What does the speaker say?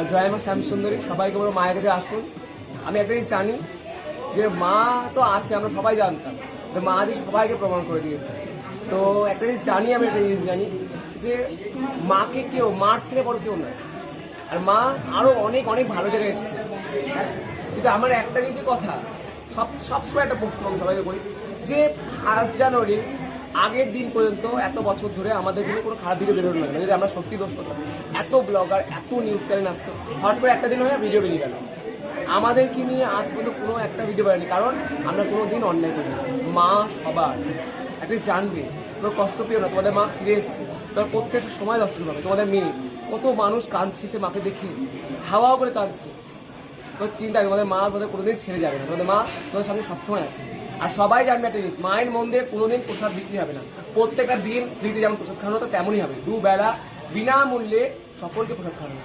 জয় মা শ্যামসুন্দরী, সবাইকে বলো মায়ের কাছে আসুন। আমি একটাই জানি যে মা তো আছে, আমরা সবাই জানতাম, তো মা যে সবাইকে প্রমাণ করে দিয়েছে। তো একটা জিনিস জানি, আমি একটা জিনিস জানি যে মাকে কেউ মার থেকে বড় কেউ নয়, আর মা আরো অনেক অনেক ভালো জায়গায় এসেছে। কিন্তু আমার একটা জিনিসের কথা সবসময় একটা প্রশ্ন আমি সবাইকে করি যে 1 জানুয়ারি আগের দিন পর্যন্ত এত বছর ধরে আমাদের কিন্তু কোনো খারাপ ভিডিও বেরোনো লাগে না, যদি আমরা সত্যি দোষ করতাম। এত ব্লগার, এত নিউজ চ্যানেল আসতো, হঠাৎ করে একটা দিন হয়ে ভিডিও বেরিয়ে গেল। আমাদেরকে নিয়ে আজ পর্যন্ত কোনো একটা ভিডিও বেরোয়নি, কারণ আমরা কোনো দিন অন্যায় করি। মা সবার একটা জানবে, তোমরা কষ্ট পেও না, তোমাদের মা ফিরে এসছে। তোমার প্রত্যেকটা সময় দর্শন হবে, তোমাদের মেয়ে কত মানুষ কাঁদছে সে মাকে দেখে, হাওয়া করে কাঁদছে। তোর চিন্তা, তোমাদের মা তোমাদের কোনোদিন ছেড়ে যাবে না, তোমাদের মা তোমাদের সঙ্গে সবসময় আছে। আর সবাই জানবে একটা জিনিস, মায়ের মন্দিরে কোনোদিন প্রসাদ বিক্রি হবে না। প্রত্যেকটা দিন ফ্রিতে যেমন প্রসাদ খাওয়ানো হতো তেমনই হবে, দুবেলা বিনামূল্যে সকলকে প্রসাদ খাওয়ানো।